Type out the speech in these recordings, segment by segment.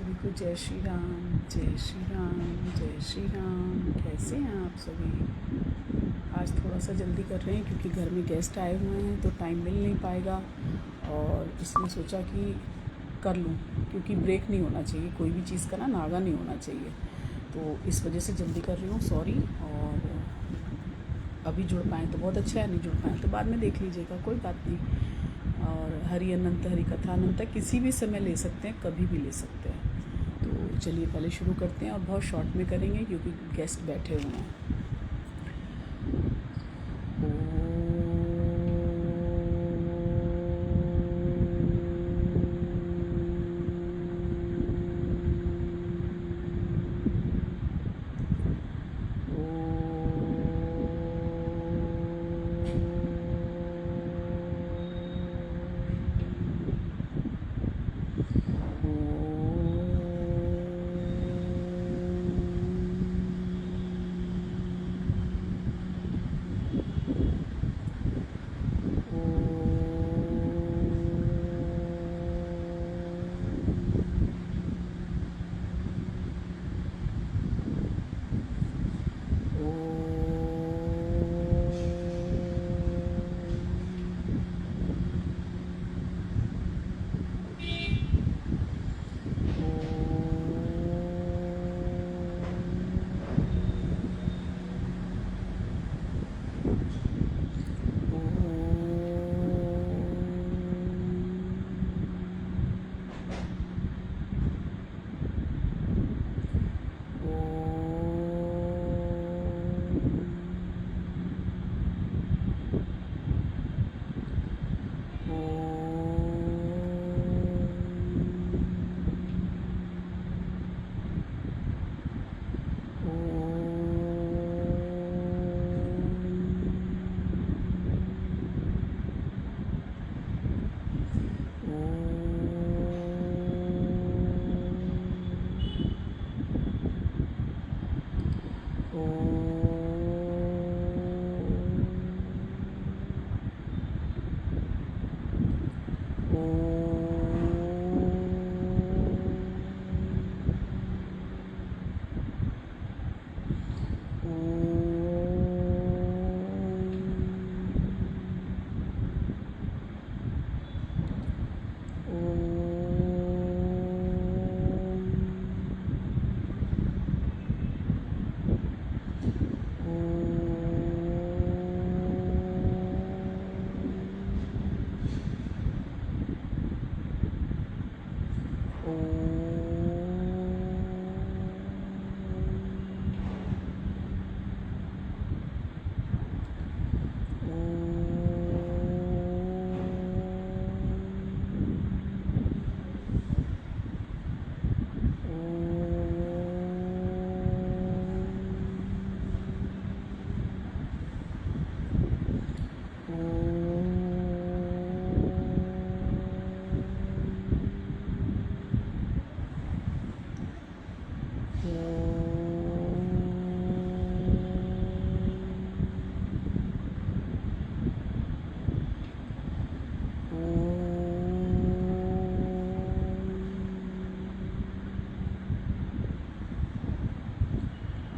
सभी को जय श्री राम, जय श्री राम, जय श्री राम। कैसे हैं आप सभी? आज थोड़ा सा जल्दी कर रहे हैं क्योंकि घर में गेस्ट आए हुए हैं तो टाइम मिल नहीं पाएगा, और इसलिए सोचा कि कर लूं, क्योंकि ब्रेक नहीं होना चाहिए, कोई भी चीज़ का नागा नहीं होना चाहिए, तो इस वजह से जल्दी कर रही हूँ, सॉरी। और अभी जुड़ पाएँ तो बहुत अच्छा है, नहीं जुड़ पाएँ तो बाद में देख लीजिएगा, कोई बात नहीं। और हरि अनंत हरि कथा अनंत किसी भी समय ले सकते हैं, कभी भी ले सकते हैं। तो चलिए पहले शुरू करते हैं, और बहुत शॉर्ट में करेंगे क्योंकि गेस्ट बैठे हुए हैं।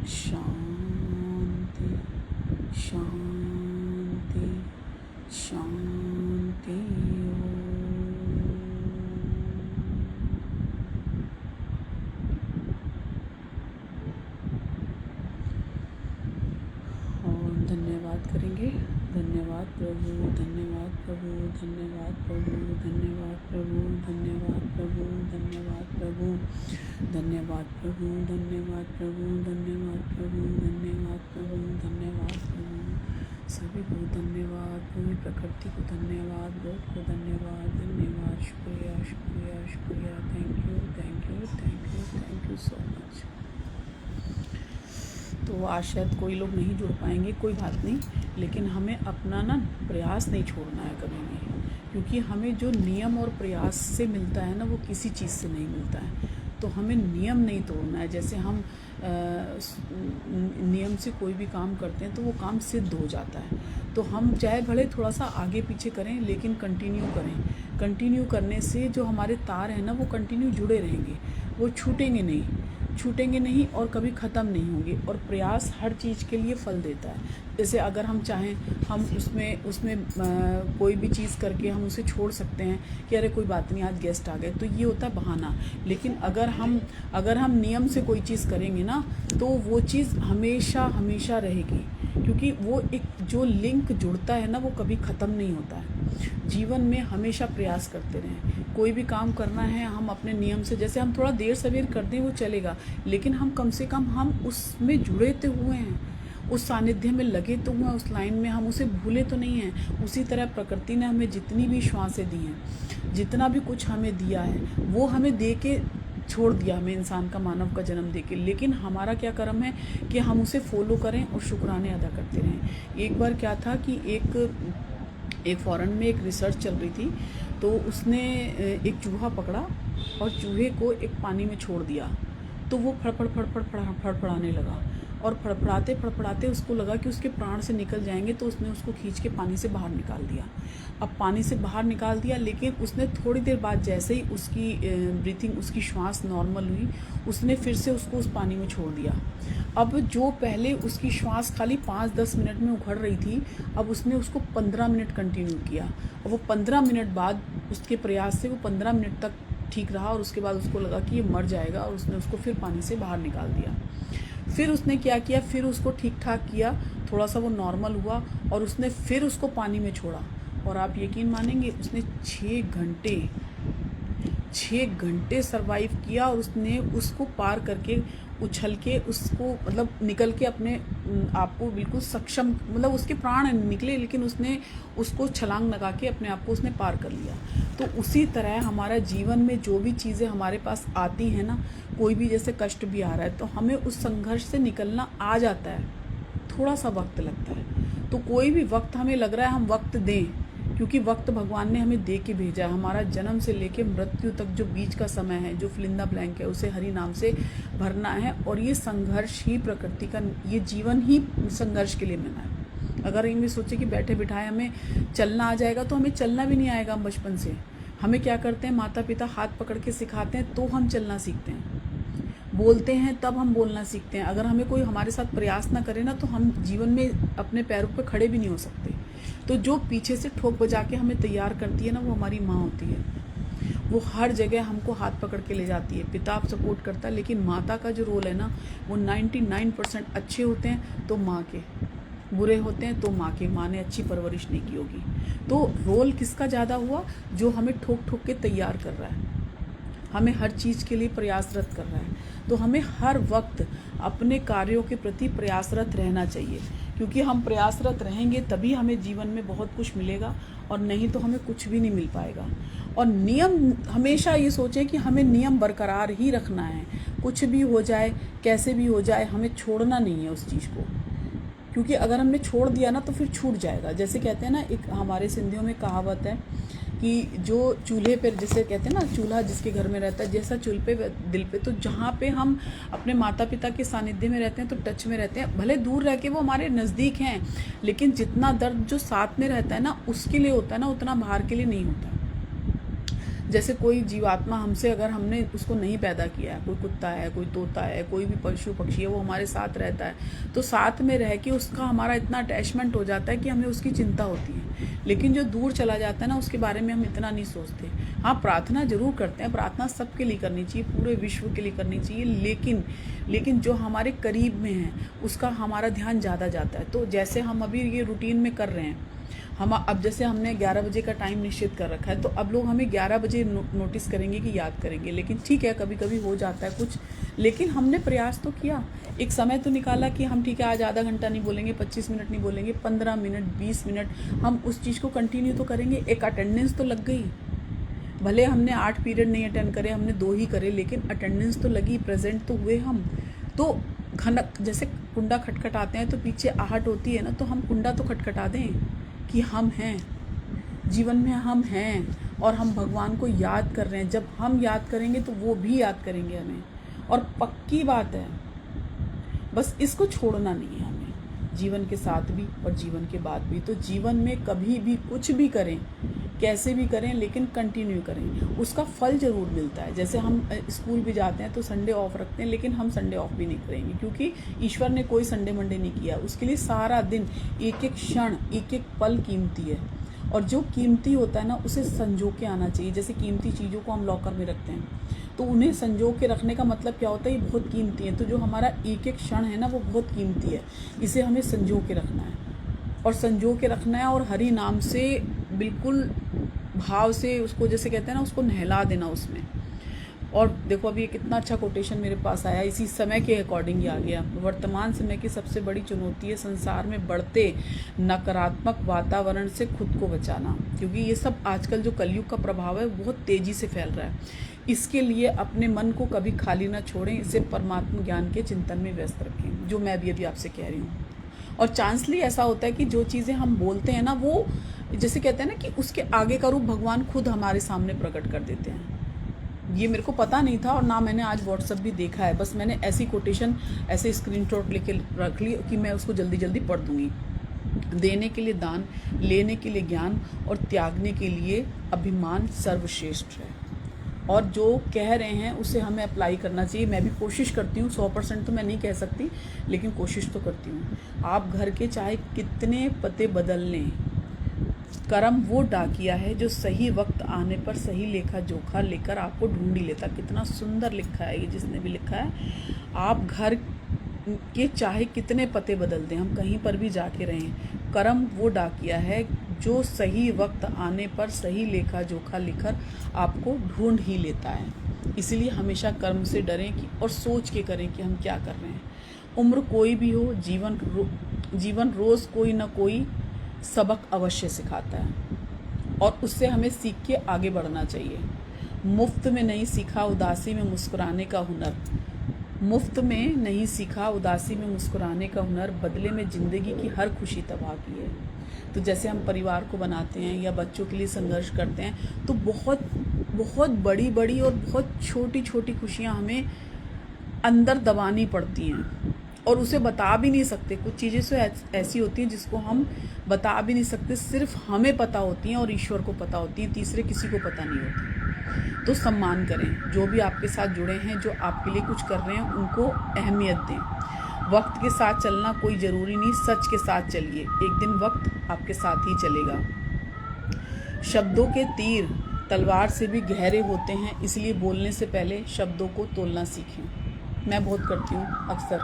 शांति शांति शांति। और धन्यवाद करेंगे। धन्यवाद प्रभु, धन्यवाद प्रभु, धन्यवाद प्रभु, धन्यवाद प्रभु, धन्यवाद प्रभु, धन्यवाद प्रभु, धन्यवाद प्रभु, धन्यवाद प्रभु, धन्यवाद प्रभु, धन्यवाद प्रभु, धन्यवाद प्रभु, सभी को धन्यवाद, पूरी प्रकृति को धन्यवाद, गॉड को धन्यवाद, धन्यवाद, शुक्रिया शुक्रिया शुक्रिया, thank you thank you thank you thank you so much. तो आज शायद कोई लोग नहीं जुड़ पाएंगे, कोई बात नहीं, लेकिन हमें अपना प्रयास नहीं छोड़ना है कभी भी, क्योंकि हमें जो नियम और प्रयास से मिलता है वो किसी चीज़ से नहीं मिलता है। तो हमें नियम नहीं तोड़ना है। जैसे हम नियम से कोई भी काम करते हैं तो वो काम सिद्ध हो जाता है। तो तो हम चाहे भले थोड़ा सा आगे पीछे करें लेकिन कंटिन्यू करें। कंटिन्यू करने से जो हमारे तार हैं ना वो कंटिन्यू जुड़े रहेंगे, वो छूटेंगे नहीं और कभी ख़त्म नहीं होंगे। और प्रयास हर चीज़ के लिए फल देता है। जैसे अगर हम चाहें हम उसमें कोई भी चीज़ करके हम उसे छोड़ सकते हैं कि अरे कोई बात नहीं आज गेस्ट आ गए, तो ये होता है बहाना। लेकिन अगर हम नियम से कोई चीज़ करेंगे ना तो वो चीज़ हमेशा रहेगी, क्योंकि वो एक जो लिंक जुड़ता है ना वो कभी ख़त्म नहीं होता है। जीवन में हमेशा प्रयास करते रहें। कोई भी काम करना है हम अपने नियम से, जैसे हम थोड़ा देर सवेर कर दें वो चलेगा, लेकिन हम कम से कम हम उसमें जुड़े तो हुए हैं, उस सानिध्य में लगे तो हुए, उस लाइन में हम उसे भूले तो नहीं हैं। उसी तरह प्रकृति ने हमें जितनी भी श्वासें दी हैं, जितना भी कुछ हमें दिया है, वो हमें दे के छोड़ दिया, हमें इंसान का, मानव का जन्म देके। लेकिन हमारा क्या कर्म है कि हम उसे फॉलो करें और शुक्राने अदा करते रहें। एक बार क्या था कि एक फॉरेन में एक रिसर्च चल रही थी, तो उसने एक चूहा पकड़ा और चूहे को एक पानी में छोड़ दिया, तो वो फड़फड़ाने लगा और फड़फड़ाते उसको लगा कि उसके प्राण से निकल जाएंगे, तो उसने उसको खींच के पानी से बाहर निकाल दिया। अब पानी से बाहर निकाल दिया, लेकिन उसने थोड़ी देर बाद जैसे ही उसकी ब्रीथिंग, उसकी श्वास नॉर्मल हुई, उसने फिर से उसको उस पानी में छोड़ दिया। अब जो पहले उसकी श्वास खाली 5-10 मिनट में उखड़ रही थी, अब उसने उसको 15 मिनट कंटिन्यू किया और वो 15 मिनट बाद उसके प्रयास से वो 15 मिनट तक ठीक रहा और उसके बाद उसको लगा कि ये मर जाएगा और उसने उसको फिर पानी से बाहर निकाल दिया। फिर उसने क्या किया, फिर उसको ठीक ठाक किया, थोड़ा सा वो नॉर्मल हुआ और उसने फिर उसको पानी में छोड़ा। और आप यकीन मानेंगे उसने 6 घंटे सरवाइव किया और उसने उसको पार करके, उछल के उसको, मतलब निकल के अपने आप को बिल्कुल सक्षम, मतलब उसके प्राण निकले लेकिन उसने उसको छलांग लगा के अपने आप को उसने पार कर लिया। तो उसी तरह हमारा जीवन में जो भी चीज़ें हमारे पास आती हैं ना, कोई भी जैसे कष्ट भी आ रहा है तो हमें उस संघर्ष से निकलना आ जाता है, थोड़ा सा वक्त लगता है। तो कोई भी वक्त हमें लग रहा है हम वक्त दें, क्योंकि वक्त भगवान ने हमें दे के भेजा है। हमारा जन्म से लेके मृत्यु तक जो बीच का समय है, जो फिलिंदा ब्लैंक है, उसे हरि नाम से भरना है। और ये संघर्ष ही प्रकृति का, ये जीवन ही संघर्ष के लिए बना है। अगर इनमें सोचे कि बैठे बिठाए हमें चलना आ जाएगा, तो हमें चलना भी नहीं आएगा। हम बचपन से हमें क्या करते हैं, माता पिता हाथ पकड़ के सिखाते हैं तो हम चलना सीखते हैं, बोलते हैं तब हम बोलना सीखते हैं। अगर हमें कोई हमारे साथ प्रयास ना करे ना, तो हम जीवन में अपने पैरों पर खड़े भी नहीं हो सकते। तो जो पीछे से ठोक बजा के हमें तैयार करती है ना, वो हमारी माँ होती है। वो हर जगह हमको हाथ पकड़ के ले जाती है। पिता सपोर्ट करता है, लेकिन माता का जो रोल है ना, वो 99% अच्छे होते हैं तो माँ के, बुरे होते हैं तो माँ के। माँ ने अच्छी परवरिश नहीं की होगी। तो रोल किसका ज़्यादा हुआ? जो हमें ठोक ठोक के तैयार कर रहा है, हमें हर चीज़ के लिए प्रयासरत कर रहा है। तो हमें हर वक्त अपने कार्यों के प्रति प्रयासरत रहना चाहिए, क्योंकि हम प्रयासरत रहेंगे तभी हमें जीवन में बहुत कुछ मिलेगा, और नहीं तो हमें कुछ भी नहीं मिल पाएगा। और नियम, हमेशा ये सोचें कि हमें नियम बरकरार ही रखना है। कुछ भी हो जाए, कैसे भी हो जाए, हमें छोड़ना नहीं है उस चीज़ को, क्योंकि अगर हमने छोड़ दिया ना तो फिर छूट जाएगा। जैसे कहते हैं ना, एक हमारे सिंधियों में कहावत है कि जो चूल्हे पे, जैसे कहते हैं ना, चूल्हा जिसके घर में रहता है, जैसा चूल्हे पे दिल पे। तो जहाँ पे हम अपने माता पिता के सानिध्य में रहते हैं तो टच में रहते हैं, भले दूर रह के वो हमारे नज़दीक हैं, लेकिन जितना दर्द जो साथ में रहता है ना उसके लिए होता है ना, उतना बाहर के लिए नहीं होता। जैसे कोई जीवात्मा हमसे, अगर हमने उसको नहीं पैदा किया है, कोई कुत्ता है, कोई तोता है, कोई भी पशु पक्षी है, वो हमारे साथ रहता है, तो साथ में रह के उसका हमारा इतना अटैचमेंट हो जाता है कि हमें उसकी चिंता होती है। लेकिन जो दूर चला जाता है ना, उसके बारे में हम इतना नहीं सोचते। हाँ, प्रार्थना जरूर करते हैं, प्रार्थना सबके लिए करनी चाहिए, पूरे विश्व के लिए करनी चाहिए, लेकिन जो हमारे करीब में है उसका हमारा ध्यान ज़्यादा जाता है। तो जैसे हम अभी ये रूटीन में कर रहे हैं, हम अब जैसे हमने 11 बजे का टाइम निश्चित कर रखा है, तो अब लोग हमें 11 बजे नोटिस करेंगे कि याद करेंगे। लेकिन ठीक है, कभी कभी हो जाता है कुछ, लेकिन हमने प्रयास तो किया, एक समय तो निकाला कि हम ठीक है आज आधा घंटा नहीं बोलेंगे, 25 मिनट नहीं बोलेंगे, 15 मिनट, 20 मिनट हम उस चीज़ को कंटिन्यू तो करेंगे। एक अटेंडेंस तो लग गई, भले हमने 8 पीरियड नहीं अटेंड करे, हमने 2 ही करे, लेकिन अटेंडेंस तो लगी, प्रेजेंट तो हुए हम। तो खनक, जैसे कुंडा खटखटाते हैं तो पीछे आहट होती है ना, तो हम कुंडा तो खटखटा दें कि हम हैं, जीवन में हम हैं और हम भगवान को याद कर रहे हैं। जब हम याद करेंगे तो वो भी याद करेंगे हमें। और पक्की बात है, बस इसको छोड़ना नहीं है हमें। जीवन के साथ भी और जीवन के बाद भी। तो जीवन में कभी भी कुछ भी करें, कैसे भी करें, लेकिन कंटिन्यू करें, उसका फल ज़रूर मिलता है। जैसे हम स्कूल भी जाते हैं तो संडे ऑफ रखते हैं, लेकिन हम संडे ऑफ भी नहीं करेंगे, क्योंकि ईश्वर ने कोई संडे मंडे नहीं किया। उसके लिए सारा दिन, एक एक क्षण, एक एक पल कीमती है, और जो कीमती होता है ना, उसे संजो के आना चाहिए। जैसे कीमती चीज़ों को हम लॉकर में रखते हैं, तो उन्हें संजो के रखने का मतलब क्या होता है, ये बहुत कीमती है। तो जो हमारा एक एक क्षण है ना, वो बहुत कीमती है, इसे हमें संजो के रखना है, और संजो के रखना है, और हरि नाम से बिल्कुल भाव से उसको, जैसे कहते हैं ना, उसको नहला देना उसमें। और देखो अभी ये कितना अच्छा कोटेशन मेरे पास आया, इसी समय के अकॉर्डिंग ही आ गया। वर्तमान समय की सबसे बड़ी चुनौती है संसार में बढ़ते नकारात्मक वातावरण से खुद को बचाना, क्योंकि ये सब आजकल जो कलयुग का प्रभाव है बहुत तेजी से फैल रहा है। इसके लिए अपने मन को कभी खाली ना छोड़ें, इसे परमात्मा ज्ञान के चिंतन में व्यस्त रखें, जो मैं भी अभी आपसे कह रही हूँ। और चांसली ऐसा होता है कि जो चीज़ें हम बोलते हैं ना, वो जैसे कहते हैं ना कि उसके आगे का रूप भगवान खुद हमारे सामने प्रकट कर देते हैं। ये मेरे को पता नहीं था, और ना मैंने आज व्हाट्सएप भी देखा है, बस मैंने ऐसी कोटेशन, ऐसे स्क्रीनशॉट लेके रख ली कि मैं उसको जल्दी जल्दी पढ़ दूंगी। देने के लिए दान, लेने के लिए ज्ञान, और त्यागने के लिए अभिमान सर्वश्रेष्ठ है। और जो कह रहे हैं उसे हमें अप्लाई करना चाहिए। मैं भी कोशिश करती हूँ, 100% तो मैं नहीं कह सकती, लेकिन कोशिश तो करती हूँ। आप घर के चाहे कितने पते बदल लें, कर्म वो डाकिया है जो सही वक्त आने पर सही लेखा जोखा लेकर आपको ढूंढ ही लेता। कितना सुंदर लिखा है ये, जिसने भी लिखा है। आप घर के चाहे कितने पते बदल दें, हम कहीं पर भी जाके रहें, कर्म वो डाकिया है जो सही वक्त आने पर सही लेखा जोखा लेकर आपको ढूंढ ही लेता है। इसलिए हमेशा कर्म से डरें कि, और सोच के करें कि हम क्या कर रहे हैं। उम्र कोई भी हो, जीवन रोज़ कोई ना कोई सबक अवश्य सिखाता है, और उससे हमें सीख के आगे बढ़ना चाहिए। मुफ्त में नहीं सीखा उदासी में मुस्कुराने का हुनर, मुफ्त में नहीं सीखा उदासी में मुस्कुराने का हुनर, बदले में ज़िंदगी की हर खुशी तबाह की है। तो जैसे हम परिवार को बनाते हैं या बच्चों के लिए संघर्ष करते हैं, तो बहुत बहुत बड़ी बड़ी और बहुत छोटी छोटी खुशियाँ हमें अंदर दबानी पड़ती हैं, और उसे बता भी नहीं सकते। कुछ चीज़ें तो ऐसी होती हैं जिसको हम बता भी नहीं सकते, सिर्फ हमें पता होती हैं और ईश्वर को पता होती हैं, तीसरे किसी को पता नहीं होती। तो सम्मान करें, जो भी आपके साथ जुड़े हैं, जो आपके लिए कुछ कर रहे हैं, उनको अहमियत दें। वक्त के साथ चलना कोई ज़रूरी नहीं, सच के साथ चलिए, एक दिन वक्त आपके साथ ही चलेगा। शब्दों के तीर तलवार से भी गहरे होते हैं, इसलिए बोलने से पहले शब्दों को तोलना सीखें। मैं बहुत करती हूँ, अक्सर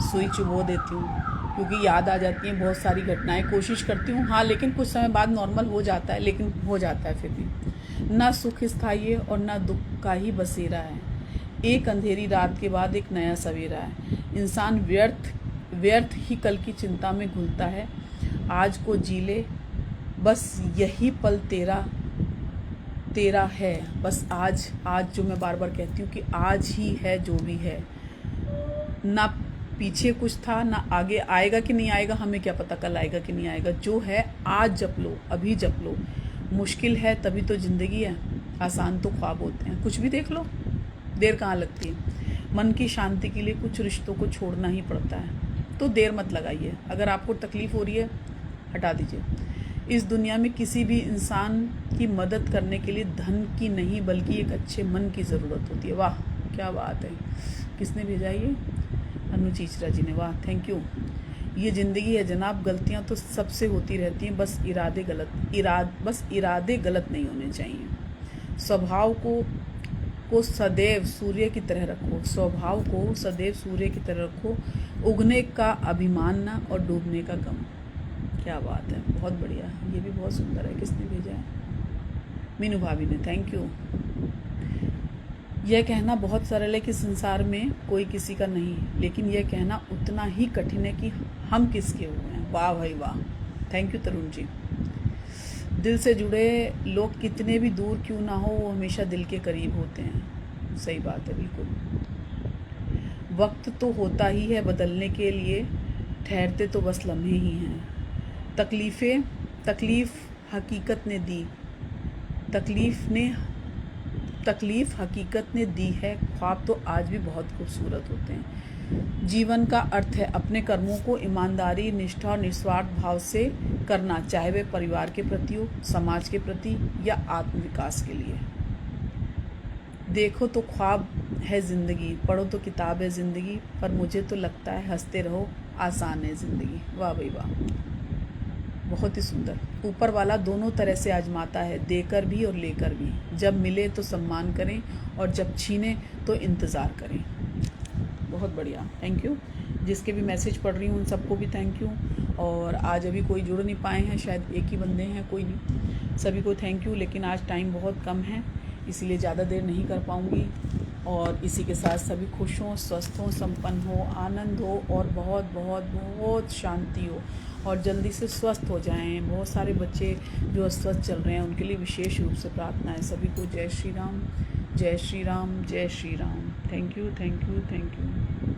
सुई चुबो देती हूँ, क्योंकि याद आ जाती हैं बहुत सारी घटनाएं। कोशिश करती हूँ हाँ, लेकिन कुछ समय बाद नॉर्मल हो जाता है, लेकिन हो जाता है फिर भी। ना सुख स्थायी है और ना दुख का ही बसेरा है, एक अंधेरी रात के बाद एक नया सवेरा है। इंसान व्यर्थ ही कल की चिंता में घुलता है, आज को जी ले, बस यही पल तेरा है। बस आज जो मैं बार बार कहती हूँ कि आज ही है जो भी है, ना पीछे कुछ था, ना आगे आएगा कि नहीं आएगा, हमें क्या पता कल आएगा कि नहीं आएगा। जो है आज जप लो, अभी जप लो। मुश्किल है तभी तो ज़िंदगी है, आसान तो ख्वाब होते हैं। कुछ भी देख लो, देर कहाँ लगती है। मन की शांति के लिए कुछ रिश्तों को छोड़ना ही पड़ता है, तो देर मत लगाइए। अगर आपको तकलीफ़ हो रही है, हटा दीजिए। इस दुनिया में किसी भी इंसान की मदद करने के लिए धन की नहीं, बल्कि एक अच्छे मन की ज़रूरत होती है। वाह क्या बात है, किसने भेजा ये? अनु चीचरा जी ने, वाह थैंक यू। ये ज़िंदगी है जनाब, गलतियाँ तो सबसे होती रहती हैं, बस इरादे गलत नहीं होने चाहिए। स्वभाव को सदैव सूर्य की तरह रखो, स्वभाव को सदैव सूर्य की तरह रखो, उगने का अभिमान ना और डूबने का गम। क्या बात है, बहुत बढ़िया। ये भी बहुत सुंदर है, किसने भेजा है? मीनू भाभी ने, थैंक यू। यह कहना बहुत सरल है कि संसार में कोई किसी का नहीं, लेकिन यह कहना उतना ही कठिन है कि हम किसके हुए हैं। वाह भाई वाह, थैंक यू तरुण जी। दिल से जुड़े लोग कितने भी दूर क्यों ना हो, वो हमेशा दिल के करीब होते हैं। सही बात है, बिल्कुल। वक्त तो होता ही है बदलने के लिए, ठहरते तो बस लम्हे ही हैं। तकलीफ़ हकीकत ने दी है, ख्वाब तो आज भी बहुत खूबसूरत होते हैं। जीवन का अर्थ है अपने कर्मों को ईमानदारी, निष्ठा और निस्वार्थ भाव से करना, चाहे वे परिवार के प्रति हो, समाज के प्रति या आत्मविकास के लिए। देखो तो ख्वाब है ज़िंदगी, पढ़ो तो किताब है ज़िंदगी, पर मुझे तो लगता है हंसते रहो आसान है ज़िंदगी। वाह भाई वाह, बहुत ही सुंदर। ऊपर वाला दोनों तरह से आजमाता है, देकर भी और लेकर भी। जब मिले तो सम्मान करें और जब छीने तो इंतज़ार करें। बहुत बढ़िया, थैंक यू। जिसके भी मैसेज पढ़ रही हूँ उन सबको भी थैंक यू। और आज अभी कोई जुड़ नहीं पाए हैं, शायद एक ही बंदे हैं, कोई नहीं, सभी को थैंक यू। लेकिन आज टाइम बहुत कम है, इसीलिए ज़्यादा देर नहीं कर पाऊँगी। और इसी के साथ सभी खुश हों, स्वस्थ हों, संपन्न हो, आनंद हो और बहुत बहुत बहुत शांति हो और जल्दी से स्वस्थ हो जाएं। बहुत सारे बच्चे जो अस्वस्थ चल रहे हैं उनके लिए विशेष रूप से प्रार्थना है। सभी को जय श्री राम, जय श्री राम, जय Shri Ram. Thank you, thank you, thank you.